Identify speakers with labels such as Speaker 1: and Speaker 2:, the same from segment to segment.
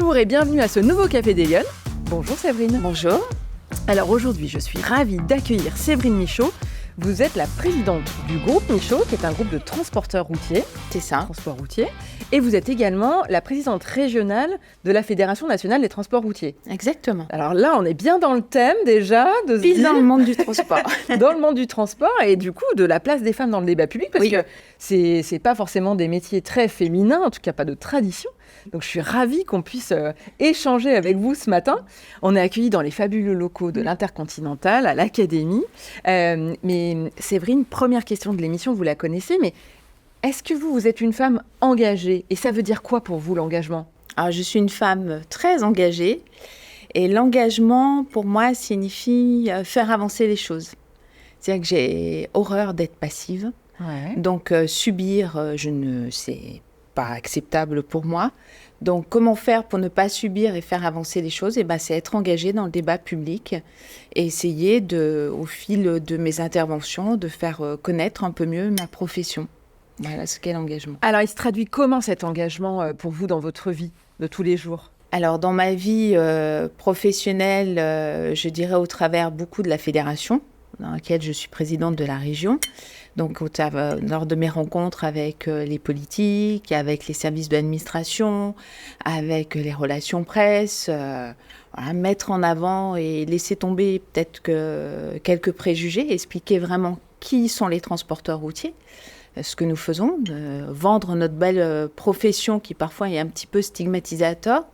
Speaker 1: Bonjour et bienvenue à ce nouveau Café des Lyonnes. Bonjour Séverine.
Speaker 2: Bonjour.
Speaker 1: Alors aujourd'hui, je suis ravie d'accueillir Séverine Michaud. Vous êtes la présidente du groupe Michaud, qui est un groupe de transporteurs routiers.
Speaker 2: C'est ça.
Speaker 1: Transport routier. Et vous êtes également la présidente régionale de la Fédération nationale des transports routiers.
Speaker 2: Exactement.
Speaker 1: Alors là, on est bien dans le thème déjà.
Speaker 2: Pile dans le monde du transport.
Speaker 1: Dans le monde du transport et du coup de la place des femmes dans le débat public, parce que c'est pas forcément des métiers très féminins, en tout cas pas de tradition. Donc je suis ravie qu'on puisse échanger avec vous ce matin. On est accueillis dans les fabuleux locaux de l'Intercontinental, à l'Académie. Mais Séverine, première question de l'émission, vous la connaissez, mais est-ce que vous êtes une femme engagée? Et ça veut dire quoi pour vous l'engagement?
Speaker 2: Alors, je suis une femme très engagée. Et l'engagement, pour moi, signifie faire avancer les choses. C'est-à-dire que j'ai horreur d'être passive.
Speaker 1: Ouais.
Speaker 2: Donc, subir, c'est pas acceptable pour moi. Donc, comment faire pour ne pas subir et faire avancer les choses? C'est être engagée dans le débat public et essayer, au fil de mes interventions, de faire connaître un peu mieux ma profession. Voilà ce qu'est l'engagement.
Speaker 1: Alors, il se traduit comment cet engagement pour vous dans votre vie de tous les jours?
Speaker 2: Alors, dans ma vie professionnelle, je dirais au travers beaucoup de la fédération, dans laquelle je suis présidente de la région. Donc, lors de mes rencontres avec les politiques, avec les services de l'administration, avec les relations presse, mettre en avant et laisser tomber peut-être quelques préjugés, expliquer vraiment qui sont les transporteurs routiers, ce que nous faisons, vendre notre belle profession qui parfois est un petit peu stigmatisateur.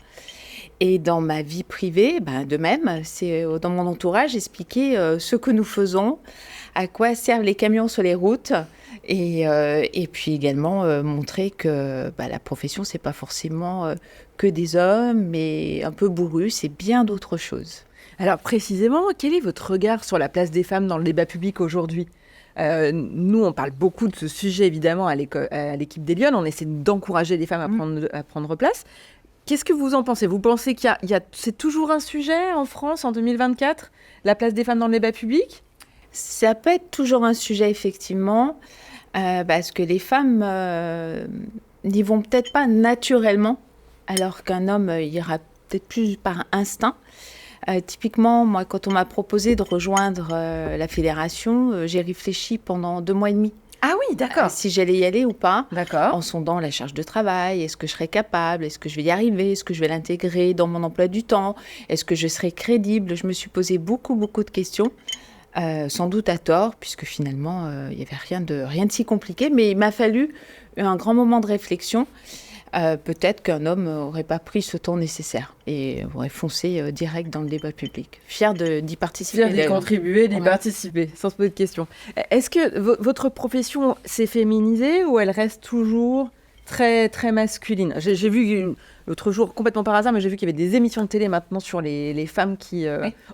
Speaker 2: Et dans ma vie privée, de même, c'est dans mon entourage expliquer ce que nous faisons, à quoi servent les camions sur les routes, et puis également montrer que la profession, c'est pas forcément que des hommes, mais un peu bourru, c'est bien d'autres choses.
Speaker 1: Alors précisément, quel est votre regard sur la place des femmes dans le débat public aujourd'hui? Nous, on parle beaucoup de ce sujet, évidemment, à l'équipe des Lyonnes. On essaie d'encourager les femmes à prendre place. Qu'est-ce que vous en pensez? Vous pensez c'est toujours un sujet en France en 2024, la place des femmes dans le débat public?
Speaker 2: Ça peut être toujours un sujet, effectivement, parce que les femmes n'y vont peut-être pas naturellement, alors qu'un homme ira peut-être plus par instinct. Typiquement, moi, quand on m'a proposé de rejoindre la fédération, j'ai réfléchi pendant 2 mois et demi.
Speaker 1: Ah oui, d'accord.
Speaker 2: Si j'allais y aller ou pas,
Speaker 1: d'accord.
Speaker 2: En sondant la charge de travail, est-ce que je serais capable, est-ce que je vais y arriver, est-ce que je vais l'intégrer dans mon emploi du temps, est-ce que je serai crédible? Je me suis posé beaucoup de questions, sans doute à tort, puisque finalement, il n'y avait rien de si compliqué, mais il m'a fallu un grand moment de réflexion. Peut-être qu'un homme n'aurait pas pris ce temps nécessaire et aurait foncé direct dans le débat public. Fier d'y participer.
Speaker 1: Fier d'y contribuer, d'y participer, sans se poser de questions. Est-ce que votre profession s'est féminisée ou elle reste toujours très, très masculine? J'ai vu l'autre jour, complètement par hasard, mais j'ai vu qu'il y avait des émissions de télé maintenant sur les femmes qui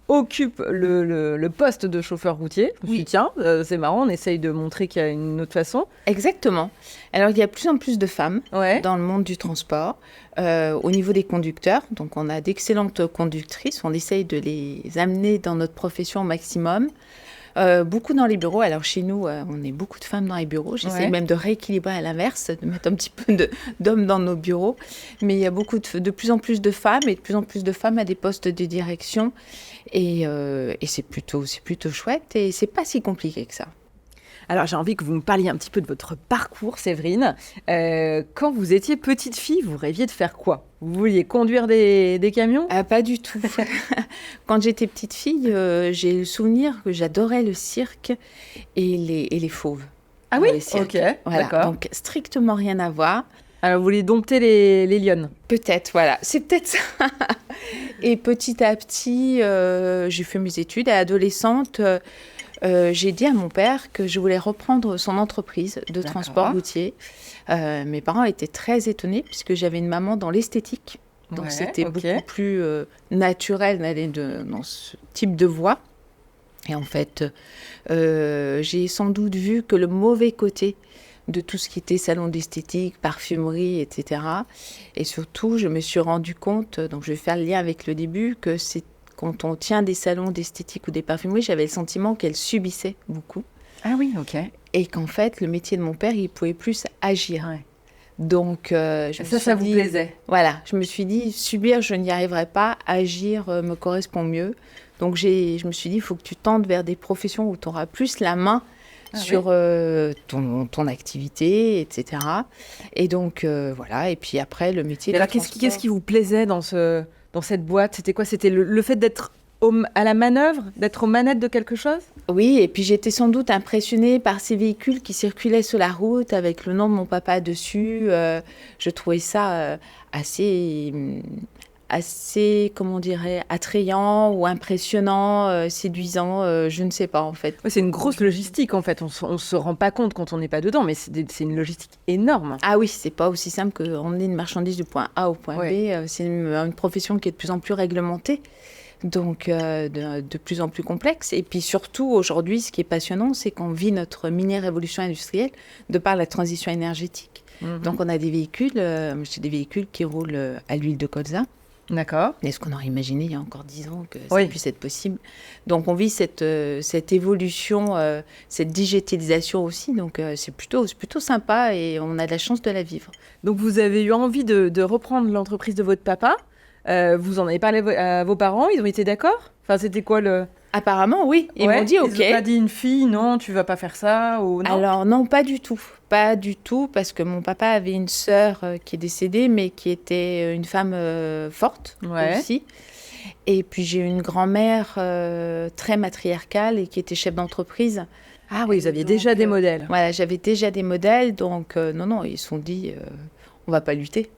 Speaker 1: occupent le poste de chauffeur routier. Je me suis dit, tiens, c'est marrant, on essaye de montrer qu'il y a une autre façon.
Speaker 2: Exactement. Alors, il y a de plus en plus de femmes dans le monde du transport. Au niveau des conducteurs, donc on a d'excellentes conductrices. On essaye de les amener dans notre profession au maximum. Beaucoup dans les bureaux. Alors chez nous, on est beaucoup de femmes dans les bureaux. J'essaie même de rééquilibrer à l'inverse, de mettre un petit peu d'hommes dans nos bureaux. Mais il y a de plus en plus de femmes et de plus en plus de femmes à des postes de direction. Et c'est plutôt chouette et c'est pas si compliqué que ça.
Speaker 1: Alors, j'ai envie que vous me parliez un petit peu de votre parcours, Séverine. Quand vous étiez petite fille, vous rêviez de faire quoi? Vous vouliez conduire des camions?
Speaker 2: Pas du tout. Quand j'étais petite fille, j'ai le souvenir que j'adorais le cirque et les fauves.
Speaker 1: Ah oui,
Speaker 2: ok,
Speaker 1: voilà. D'accord.
Speaker 2: Donc, strictement rien à voir.
Speaker 1: Alors, vous vouliez dompter les lionnes?
Speaker 2: Peut-être, voilà. C'est peut-être ça. Et petit à petit, j'ai fait mes études. À adolescente, j'ai dit à mon père que je voulais reprendre son entreprise de transport routier. Mes parents étaient très étonnés puisque j'avais une maman dans l'esthétique. Donc, c'était beaucoup plus naturel d'aller dans ce type de voie. Et en fait, j'ai sans doute vu que le mauvais côté de tout ce qui était salon d'esthétique, parfumerie, etc. Et surtout, je me suis rendu compte, donc je vais faire le lien avec le début, que c'est quand on tient des salons d'esthétique ou des parfumeries, j'avais le sentiment qu'elles subissaient beaucoup.
Speaker 1: Ah oui, ok.
Speaker 2: Et qu'en fait, le métier de mon père, il pouvait plus agir.
Speaker 1: Ouais.
Speaker 2: Donc,
Speaker 1: ça vous plaisait?
Speaker 2: Voilà, je me suis dit, subir, je n'y arriverai pas, agir me correspond mieux. Donc, je me suis dit, il faut que tu tentes vers des professions où tu auras plus la main sur ton activité, etc. Et donc, voilà. Et puis après, le métier de transport.
Speaker 1: Qu'est-ce qui vous plaisait dans cette boîte? C'était quoi? C'était le fait d'être à la manœuvre, d'être aux manettes de quelque chose?
Speaker 2: Oui, et puis j'étais sans doute impressionnée par ces véhicules qui circulaient sur la route avec le nom de mon papa dessus. Je trouvais ça assez, comment on dirait, attrayant ou impressionnant, séduisant, je ne sais pas en fait.
Speaker 1: Ouais, c'est une grosse logistique en fait, on se rend pas compte quand on n'est pas dedans, mais c'est une logistique énorme.
Speaker 2: Ah oui, c'est pas aussi simple qu'emmener une marchandise du point A au point B. C'est une profession qui est de plus en plus réglementée. Donc de plus en plus complexe. Et puis surtout, aujourd'hui, ce qui est passionnant, c'est qu'on vit notre mini-révolution industrielle de par la transition énergétique. Donc on a des véhicules, qui roulent à l'huile de colza.
Speaker 1: D'accord.
Speaker 2: Est-ce qu'on aurait imaginé il y a encore 10 ans que ça puisse être possible? Donc on vit cette évolution, cette digitalisation aussi. Donc c'est plutôt sympa et on a de la chance de la vivre.
Speaker 1: Donc vous avez eu envie de reprendre l'entreprise de votre papa. Vous en avez parlé à vos parents, ils ont été d'accord? Enfin, c'était quoi le...
Speaker 2: Apparemment, oui. Ils m'ont dit OK.
Speaker 1: Ils n'ont pas dit une fille, non, tu vas pas faire ça ou non?
Speaker 2: Alors non, pas du tout. Pas du tout, parce que mon papa avait une sœur qui est décédée, mais qui était une femme forte aussi. Et puis j'ai une grand-mère très matriarcale et qui était chef d'entreprise.
Speaker 1: Ah oui, vous aviez déjà des modèles.
Speaker 2: Voilà, j'avais déjà des modèles, donc non, ils se sont dit... on va pas lutter.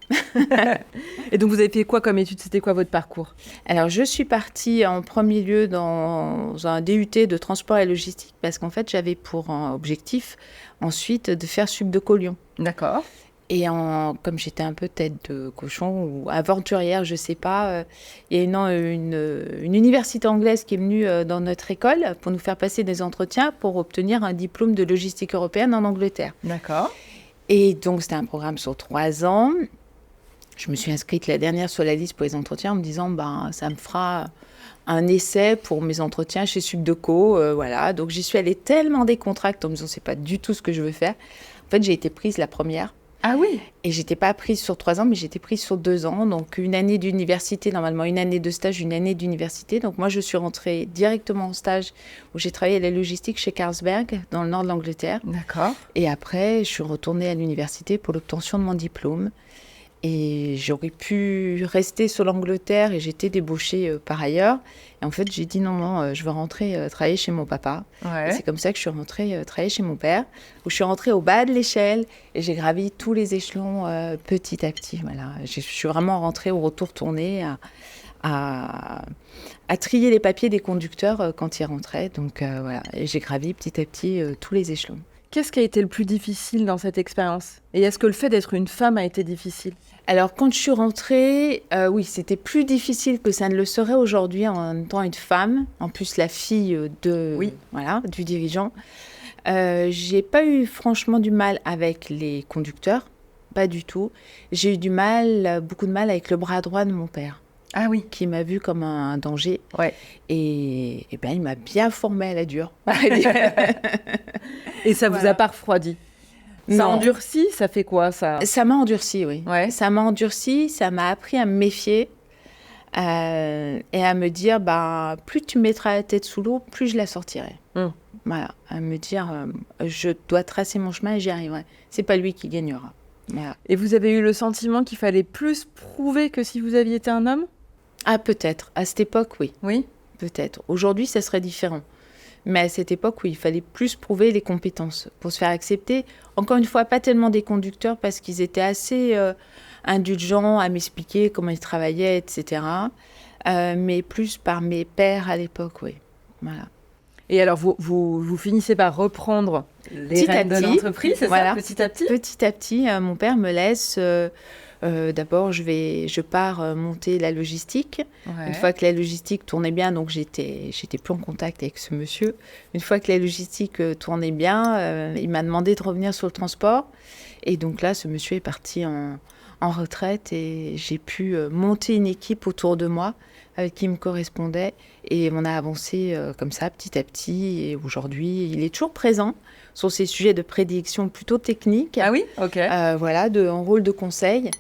Speaker 1: Et donc, vous avez fait quoi comme étude? C'était quoi votre parcours?
Speaker 2: Alors, je suis partie en premier lieu dans un DUT de transport et logistique parce qu'en fait, j'avais pour objectif ensuite de faire Subdeco Lyon.
Speaker 1: D'accord.
Speaker 2: Et comme j'étais un peu tête de cochon ou aventurière, je sais pas, il y a une université anglaise qui est venue dans notre école pour nous faire passer des entretiens pour obtenir un diplôme de logistique européenne en Angleterre.
Speaker 1: D'accord.
Speaker 2: Et donc, c'était un programme sur 3 ans. Je me suis inscrite la dernière sur la liste pour les entretiens en me disant, ça me fera un essai pour mes entretiens chez Subdeco. Voilà. Donc, j'y suis allée tellement décontractée en me disant, c'est pas du tout ce que je veux faire. En fait, j'ai été prise la première.
Speaker 1: Ah oui?
Speaker 2: Et j'étais pas prise sur 3 ans, mais j'étais prise sur 2 ans. Donc, une année d'université, normalement, une année de stage, une année d'université. Donc, moi, je suis rentrée directement en stage où j'ai travaillé à la logistique chez Carlsberg, dans le nord de l'Angleterre.
Speaker 1: D'accord.
Speaker 2: Et après, je suis retournée à l'université pour l'obtention de mon diplôme. Et j'aurais pu rester sur l'Angleterre et j'étais débauchée par ailleurs. Et en fait, j'ai dit non, je veux rentrer travailler chez mon papa.
Speaker 1: Ouais.
Speaker 2: C'est comme ça que je suis rentrée travailler chez mon père, où je suis rentrée au bas de l'échelle et j'ai gravi tous les échelons petit à petit. Voilà. Je suis vraiment rentrée au retour tourné à trier les papiers des conducteurs quand ils rentraient. Donc voilà, et j'ai gravi petit à petit tous les échelons.
Speaker 1: Qu'est-ce qui a été le plus difficile dans cette expérience? Et est-ce que le fait d'être une femme a été difficile?
Speaker 2: Alors, quand je suis rentrée, oui, c'était plus difficile que ça ne le serait aujourd'hui en étant une femme, en plus la fille du dirigeant. J'ai pas eu franchement du mal avec les conducteurs, pas du tout. J'ai eu beaucoup de mal avec le bras droit de mon père.
Speaker 1: Ah oui.
Speaker 2: Qui m'a vu comme un danger.
Speaker 1: Ouais.
Speaker 2: Et ben, il m'a bien formée à la dure.
Speaker 1: Et ça vous a pas refroidi? Ça
Speaker 2: Non.
Speaker 1: endurci? Ça fait quoi ça?
Speaker 2: Ça m'a endurci, oui.
Speaker 1: Ouais.
Speaker 2: Ça m'a endurci, ça m'a appris à me méfier et à me dire, plus tu mettras la tête sous l'eau, plus je la sortirai. Voilà, à me dire, je dois tracer mon chemin et j'y arriverai. C'est pas lui qui gagnera. Voilà.
Speaker 1: Et vous avez eu le sentiment qu'il fallait plus prouver que si vous aviez été un homme?
Speaker 2: Ah, peut-être. À cette époque, oui.
Speaker 1: Oui.
Speaker 2: Peut-être. Aujourd'hui, ça serait différent. Mais à cette époque, oui, il fallait plus prouver les compétences pour se faire accepter. Encore une fois, pas tellement des conducteurs parce qu'ils étaient assez indulgents à m'expliquer comment ils travaillaient, etc. Mais plus par mes pairs à l'époque, oui. Voilà.
Speaker 1: Et alors, vous finissez par reprendre les rênes de l'entreprise, c'est ça, petit à petit?
Speaker 2: Petit à petit, mon père me laisse... d'abord, je pars monter la logistique. Ouais. Une fois que la logistique tournait bien, donc j'étais plus en contact avec ce monsieur. Une fois que la logistique tournait bien, il m'a demandé de revenir sur le transport. Et donc là, ce monsieur est parti en retraite et j'ai pu monter une équipe autour de moi qui me correspondait. Et on a avancé comme ça, petit à petit. Et aujourd'hui, il est toujours présent sur ces sujets de prédiction plutôt techniques.
Speaker 1: Ah oui, ok.
Speaker 2: Voilà, en rôle de conseil.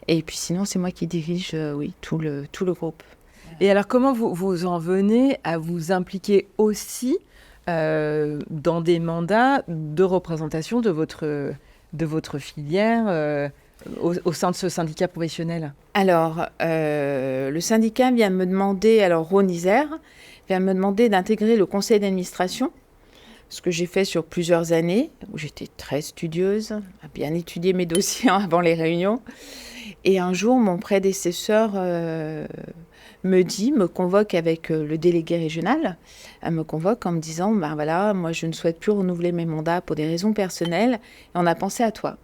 Speaker 2: Et puis sinon, c'est moi qui dirige tout le groupe.
Speaker 1: Et alors, comment vous en venez à vous impliquer aussi dans des mandats de représentation de votre filière au sein de ce syndicat professionnel?
Speaker 2: Alors, le syndicat vient me demander, alors Rhône-Isère, vient me demander d'intégrer le conseil d'administration, ce que j'ai fait sur plusieurs années, où j'étais très studieuse, à bien étudier mes dossiers avant les réunions. Et un jour, mon prédécesseur me convoque avec le délégué régional, me convoque en me disant, ben voilà, moi je ne souhaite plus renouveler mes mandats pour des raisons personnelles, et on a pensé à toi.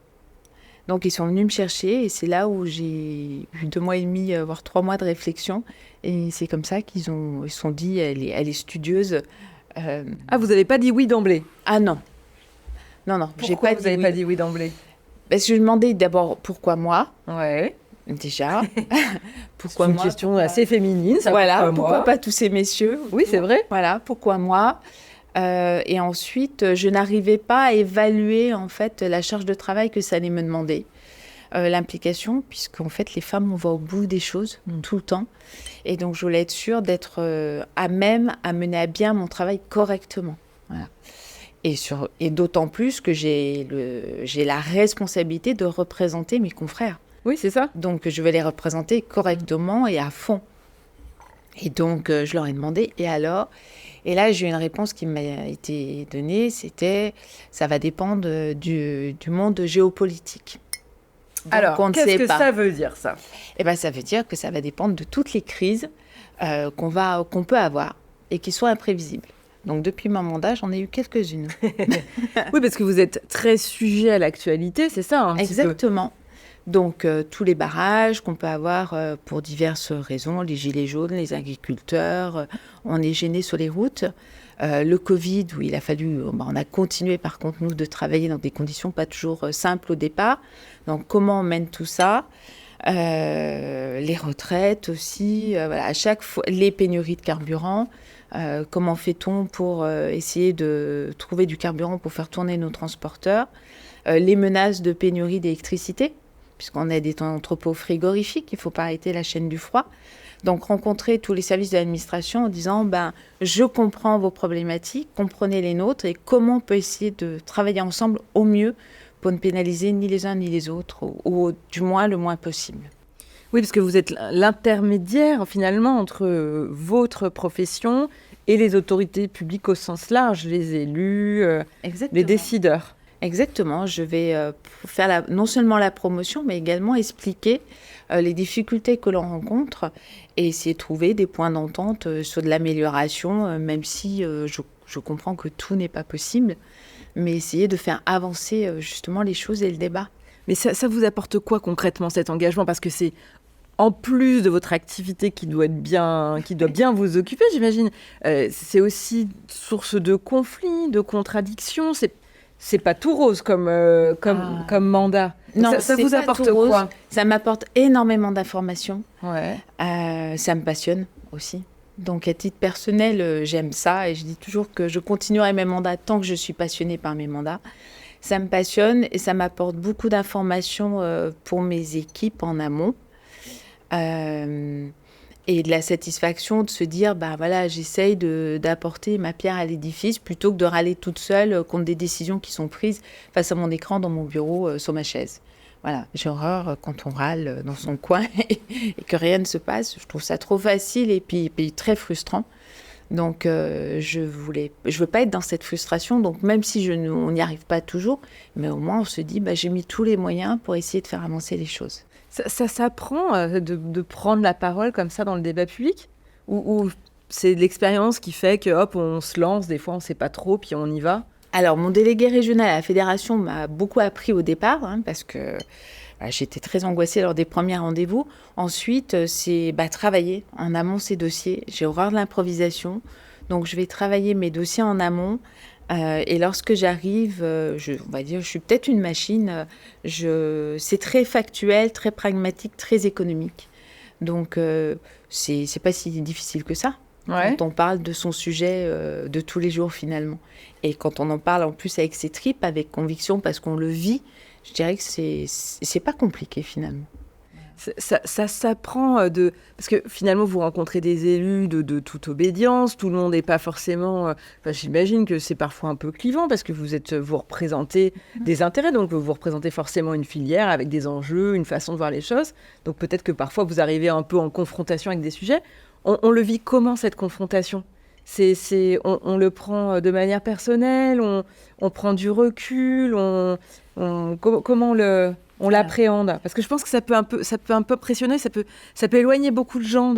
Speaker 2: Donc ils sont venus me chercher et c'est là où j'ai eu 2 mois et demi, voire 3 mois de réflexion. Et c'est comme ça ils se sont dit, elle est studieuse.
Speaker 1: Ah, vous n'avez pas dit oui d'emblée?
Speaker 2: Ah non. Non,
Speaker 1: Pourquoi vous n'avez pas dit oui d'emblée?
Speaker 2: Parce que je me demandais d'abord pourquoi moi,
Speaker 1: Ouais.
Speaker 2: déjà.
Speaker 1: Pourquoi c'est une question assez féminine, ça.
Speaker 2: Voilà, pourquoi pas tous ces messieurs?
Speaker 1: Oui, c'est vrai.
Speaker 2: Voilà, pourquoi moi? Et ensuite, je n'arrivais pas à évaluer en fait la charge de travail que ça allait me demander, l'implication, puisqu'en fait les femmes on va au bout des choses tout le temps, et donc je voulais être sûre d'être à même à mener à bien mon travail correctement. Voilà. Et d'autant plus que j'ai la responsabilité de représenter mes confrères.
Speaker 1: Oui, c'est ça.
Speaker 2: Donc je vais les représenter correctement et à fond. Et donc je leur ai demandé, et alors? Et là, j'ai eu une réponse qui m'a été donnée, c'était « ça va dépendre du monde géopolitique ».
Speaker 1: Alors, qu'est-ce que ça veut dire, ça?
Speaker 2: Eh bien, ça veut dire que ça va dépendre de toutes les crises qu'on peut avoir et qui sont imprévisibles. Donc, depuis mon mandat, j'en ai eu quelques-unes.
Speaker 1: Oui, parce que vous êtes très sujet à l'actualité, c'est ça, un petit peu.
Speaker 2: Exactement. Donc, tous les barrages qu'on peut avoir pour diverses raisons, les gilets jaunes, les agriculteurs, on est gênés sur les routes. Le Covid, où il a fallu, on a continué par contre, nous, de travailler dans des conditions pas toujours simples au départ. Donc, comment on mène tout ça? Les retraites aussi, voilà, à chaque fois, les pénuries de carburant. Comment fait-on pour essayer de trouver du carburant pour faire tourner nos transporteurs? Les menaces de pénurie d'électricité, puisqu'on a des entrepôts frigorifiques, il ne faut pas arrêter la chaîne du froid. Donc, rencontrer tous les services de l'administration en disant je comprends vos problématiques, comprenez les nôtres, et comment on peut essayer de travailler ensemble au mieux pour ne pénaliser ni les uns ni les autres, ou du moins le moins possible.
Speaker 1: Oui, parce que vous êtes l'intermédiaire finalement entre votre profession et les autorités publiques au sens large, les élus, les décideurs.
Speaker 2: Exactement, je vais faire non seulement la promotion, mais également expliquer les difficultés que l'on rencontre et essayer de trouver des points d'entente sur de l'amélioration, même si je comprends que tout n'est pas possible, mais essayer de faire avancer justement les choses et le débat.
Speaker 1: Mais ça vous apporte quoi concrètement cet engagement? Parce que c'est en plus de votre activité qui doit bien vous occuper, j'imagine, c'est aussi source de conflits, de contradictions. C'est pas tout rose comme mandat.
Speaker 2: Non,
Speaker 1: ça vous apporte quoi?
Speaker 2: Ça m'apporte énormément d'informations.
Speaker 1: Ouais.
Speaker 2: Ça me passionne aussi. Donc, à titre personnel, j'aime ça. Et je dis toujours que je continuerai mes mandats tant que je suis passionnée par mes mandats. Ça me passionne et ça m'apporte beaucoup d'informations pour mes équipes en amont. Et de la satisfaction de se dire, voilà, j'essaye d'apporter ma pierre à l'édifice plutôt que de râler toute seule contre des décisions qui sont prises face à mon écran dans mon bureau, sur ma chaise. Voilà, j'ai horreur quand on râle dans son coin et que rien ne se passe. Je trouve ça trop facile et puis très frustrant. Donc, je veux pas être dans cette frustration. Donc, même si on n'y arrive pas toujours, mais au moins on se dit, j'ai mis tous les moyens pour essayer de faire avancer les choses.
Speaker 1: Ça s'apprend de prendre la parole comme ça dans le débat public, ou c'est l'expérience qui fait que hop, on se lance, des fois on ne sait pas trop, puis on y va?
Speaker 2: Alors, mon délégué régional à la fédération m'a beaucoup appris au départ, parce que j'étais très angoissée lors des premiers rendez-vous. Ensuite, c'est travailler en amont ces dossiers. J'ai horreur de l'improvisation, donc je vais travailler mes dossiers en amont Et lorsque j'arrive, on va dire, je suis peut-être une machine. C'est très factuel, très pragmatique, très économique. Donc, c'est pas si difficile que ça.
Speaker 1: Ouais.
Speaker 2: Quand on parle de son sujet de tous les jours, finalement. Et quand on en parle en plus avec ses tripes, avec conviction, parce qu'on le vit, je dirais que c'est pas compliqué, finalement.
Speaker 1: Ça s'apprend de... Parce que finalement, vous rencontrez des élus de toute obédience, tout le monde n'est pas forcément... Enfin, j'imagine que c'est parfois un peu clivant parce que vous représentez des intérêts, donc vous représentez forcément une filière avec des enjeux, une façon de voir les choses. Donc peut-être que parfois vous arrivez un peu en confrontation avec des sujets. On le vit comment, cette confrontation ? On le prend de manière personnelle, on prend du recul, comment on l'appréhende? Parce que je pense que ça peut un peu pressionner, ça peut éloigner beaucoup de gens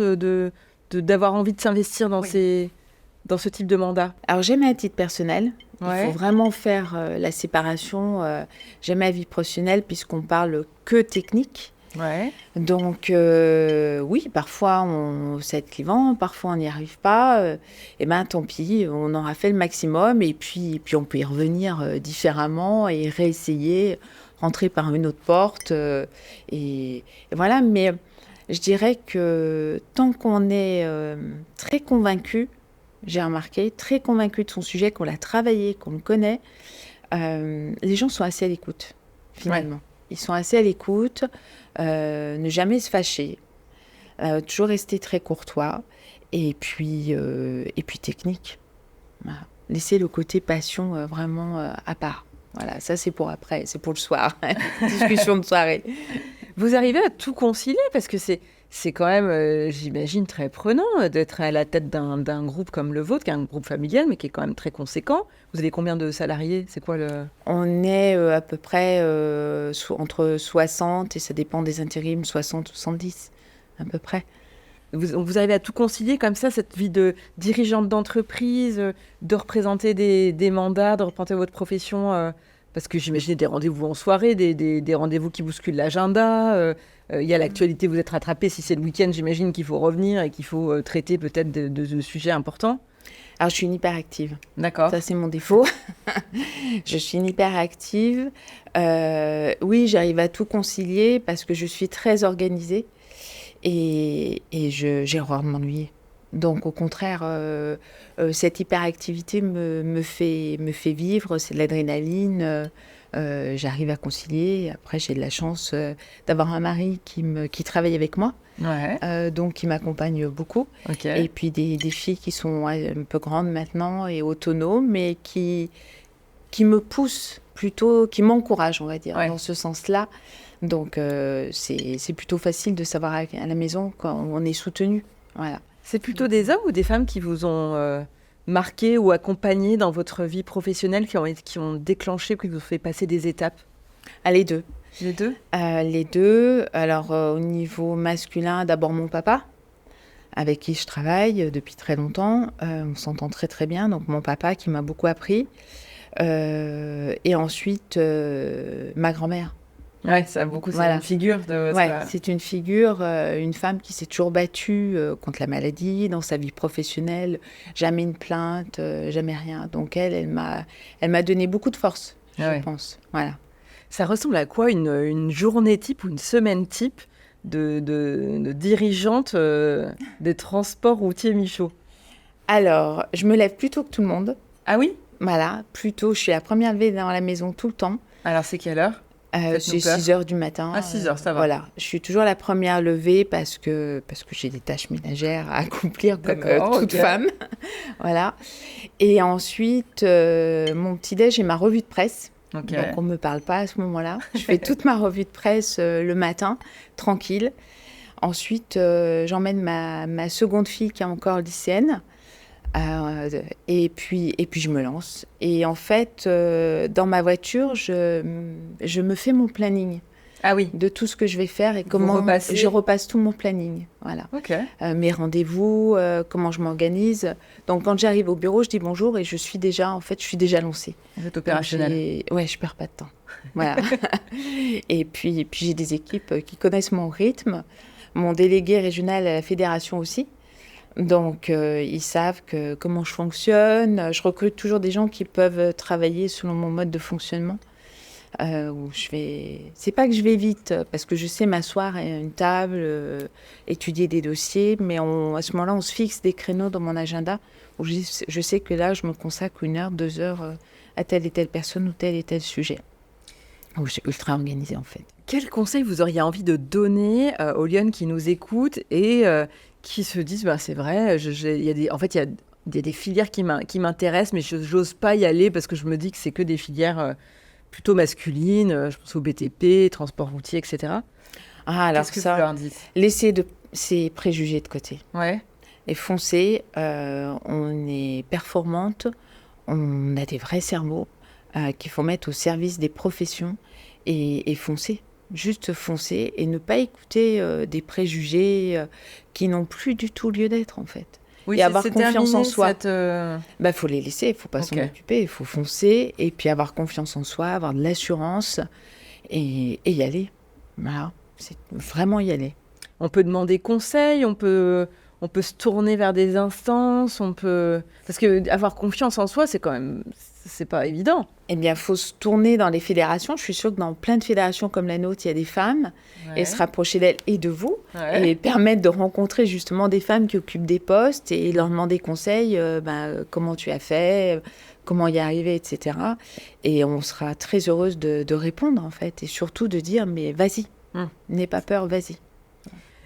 Speaker 1: d'avoir envie de s'investir dans ce type de mandat.
Speaker 2: Alors, j'ai ma titre personnel.
Speaker 1: Ouais.
Speaker 2: Il faut vraiment faire la séparation. J'ai ma vie professionnelle puisqu'on parle que technique.
Speaker 1: Ouais.
Speaker 2: Donc, oui, parfois, c'est clivant, parfois, on n'y arrive pas. Et bien, tant pis, on aura fait le maximum. Et puis on peut y revenir différemment et réessayer, rentrer par une autre porte. Et voilà, mais je dirais que tant qu'on est très convaincu, j'ai remarqué, très convaincu de son sujet, qu'on l'a travaillé, qu'on le connaît, les gens sont assez à l'écoute, finalement. Ouais. Ils sont assez à l'écoute, ne jamais se fâcher, toujours rester très courtois, et puis technique. Voilà. Laisser le côté passion vraiment à part. Voilà, ça c'est pour après, c'est pour le soir, discussion de soirée.
Speaker 1: Vous arrivez à tout concilier parce que c'est quand même, j'imagine, très prenant d'être à la tête d'un groupe comme le vôtre, qui est un groupe familial, mais qui est quand même très conséquent. Vous avez combien de salariés ? C'est quoi le...
Speaker 2: On est à peu près entre 60, et ça dépend des intérims, 60 ou 70, à peu près.
Speaker 1: Vous arrivez à tout concilier comme ça, cette vie de dirigeante d'entreprise, de représenter des mandats, de représenter votre profession parce que j'imagine des rendez-vous en soirée, des rendez-vous qui bousculent l'agenda. Il y a l'actualité, vous êtes rattrapé. Si c'est le week-end, j'imagine qu'il faut revenir et qu'il faut traiter peut-être de sujets importants.
Speaker 2: Alors, je suis une hyperactive.
Speaker 1: D'accord.
Speaker 2: Ça, c'est mon défaut. Je suis une hyperactive. Oui, j'arrive à tout concilier parce que je suis très organisée et j'ai horreur de m'ennuyer. Donc, au contraire, cette hyperactivité me fait vivre. C'est de l'adrénaline. J'arrive à concilier. Après, j'ai de la chance d'avoir un mari qui travaille avec moi.
Speaker 1: Ouais.
Speaker 2: Donc, qui m'accompagne beaucoup.
Speaker 1: Okay.
Speaker 2: Et puis, des filles qui sont un peu grandes maintenant et autonomes, mais qui me poussent plutôt, qui m'encouragent, on va dire, dans ce sens-là. Donc, c'est plutôt facile de savoir à la maison quand on est soutenu. Voilà.
Speaker 1: C'est plutôt des hommes ou des femmes qui vous ont marqué ou accompagné dans votre vie professionnelle, qui ont déclenché, qui vous ont fait passer des étapes ?
Speaker 2: Les deux.
Speaker 1: Les deux ?
Speaker 2: Les deux. Alors, au niveau masculin, d'abord mon papa, avec qui je travaille depuis très longtemps. On s'entend très, très bien. Donc, mon papa qui m'a beaucoup appris. Et ensuite, ma grand-mère.
Speaker 1: Ouais, ça a beaucoup. C'est une figure de.
Speaker 2: Ouais, c'est une figure, une femme qui s'est toujours battue contre la maladie dans sa vie professionnelle, jamais une plainte, jamais rien. Donc elle m'a donné beaucoup de force, je pense. Voilà.
Speaker 1: Ça ressemble à quoi une journée type ou une semaine type de dirigeante des transports routiers Michaud ?
Speaker 2: Alors, je me lève plus tôt que tout le monde.
Speaker 1: Ah oui ?
Speaker 2: Voilà, plus tôt. Je suis la première levée dans la maison tout le temps.
Speaker 1: Alors, c'est quelle heure ?
Speaker 2: C'est 6h du matin.
Speaker 1: À 6h, ça va.
Speaker 2: Voilà, je suis toujours la première levée parce que j'ai des tâches ménagères à accomplir comme toute femme. Voilà. Et ensuite, mon petit-déj et ma revue de presse. Donc, on ne me parle pas à ce moment-là. Je fais toute ma revue de presse le matin, tranquille. Ensuite, j'emmène ma seconde fille qui est encore lycéenne. Et puis je me lance. Et en fait, dans ma voiture, je me fais mon planning.
Speaker 1: Ah oui.
Speaker 2: De tout ce que je vais faire et comment je repasse tout mon planning. Voilà.
Speaker 1: Okay.
Speaker 2: Mes rendez-vous, comment je m'organise. Donc quand j'arrive au bureau, je dis bonjour et je suis déjà lancée.
Speaker 1: Vous êtes opérationnelle.
Speaker 2: Ouais, je perds pas de temps. Voilà. Et puis j'ai des équipes qui connaissent mon rythme. Mon délégué régional à la fédération aussi. Donc, ils savent comment je fonctionne. Je recrute toujours des gens qui peuvent travailler selon mon mode de fonctionnement. C'est pas que je vais vite, parce que je sais m'asseoir à une table, étudier des dossiers, mais à ce moment-là, on se fixe des créneaux dans mon agenda où je sais que là, je me consacre 1 heure, 2 heures à telle et telle personne ou tel et tel sujet. Où je suis ultra organisée, en fait.
Speaker 1: Quel conseil vous auriez envie de donner aux Lyonnes qui nous écoutent et qui se disent, c'est vrai, il y a des filières qui m'intéressent, mais je n'ose pas y aller parce que je me dis que c'est que des filières plutôt masculines, je pense au BTP, transport routier, etc.
Speaker 2: Alors
Speaker 1: qu'est-ce que vous leur dites ?
Speaker 2: Laissez ces préjugés de côté.
Speaker 1: Ouais.
Speaker 2: Et foncez, on est performante, on a des vrais cerveaux qu'il faut mettre au service des professions et foncer. Juste foncer et ne pas écouter des préjugés qui n'ont plus du tout lieu d'être, en fait.
Speaker 1: Oui,
Speaker 2: et avoir confiance en soi.
Speaker 1: Faut
Speaker 2: les laisser, il ne faut pas s'en occuper, il faut foncer et puis avoir confiance en soi, avoir de l'assurance et y aller. Voilà, c'est vraiment y aller.
Speaker 1: On peut demander conseil, on peut se tourner vers des instances, parce que avoir confiance en soi, c'est pas évident.
Speaker 2: Eh bien, il faut se tourner dans les fédérations. Je suis sûre que dans plein de fédérations comme la nôtre, il y a des femmes, et se rapprocher d'elles et de vous, et permettre de rencontrer justement des femmes qui occupent des postes et leur demander conseil, comment tu as fait, comment y arriver, etc. Et on sera très heureuse de répondre, en fait, et surtout de dire, mais vas-y, n'aie pas peur, vas-y.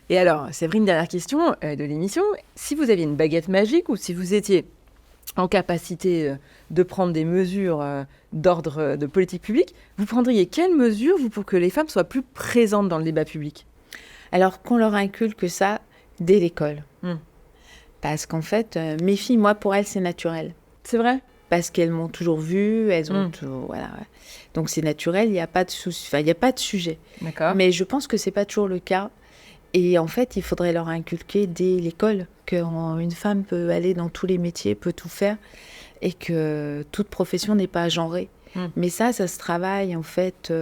Speaker 1: Et alors, Séverine, dernière question de l'émission. Si vous aviez une baguette magique ou si vous étiez en capacité de prendre des mesures d'ordre de politique publique, vous prendriez quelles mesures pour que les femmes soient plus présentes dans le débat public ?
Speaker 2: Alors qu'on leur inculque ça dès l'école. Parce qu'en fait, mes filles, moi, pour elles, c'est naturel.
Speaker 1: C'est vrai ?
Speaker 2: Parce qu'elles m'ont toujours vue, elles ont toujours... Voilà. Donc c'est naturel, il n'y a pas de souci, il n'y a pas de sujet.
Speaker 1: D'accord.
Speaker 2: Mais je pense que ce n'est pas toujours le cas. Et en fait, il faudrait leur inculquer dès l'école qu'une femme peut aller dans tous les métiers, peut tout faire, et que toute profession n'est pas genrée. Mais ça se travaille en fait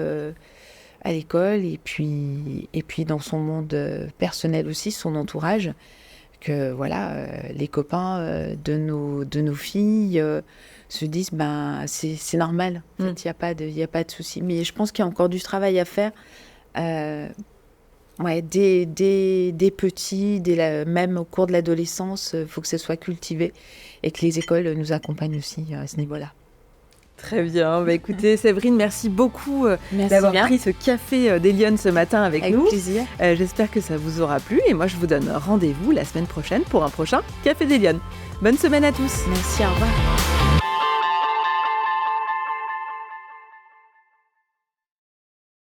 Speaker 2: à l'école et puis dans son monde personnel aussi, son entourage. Que voilà, les copains de nos filles se disent c'est normal. En fait, il y a pas de souci. Mais je pense qu'il y a encore du travail à faire. Des petits, même au cours de l'adolescence, il faut que ça soit cultivé et que les écoles nous accompagnent aussi à ce niveau-là.
Speaker 1: Très bien. Écoutez, Séverine, merci beaucoup d'avoir pris ce café des Lyonnes ce matin avec nous.
Speaker 2: Avec plaisir.
Speaker 1: J'espère que ça vous aura plu et moi, je vous donne rendez-vous la semaine prochaine pour un prochain Café des Lyonnes. Bonne semaine à tous.
Speaker 2: Merci, au revoir.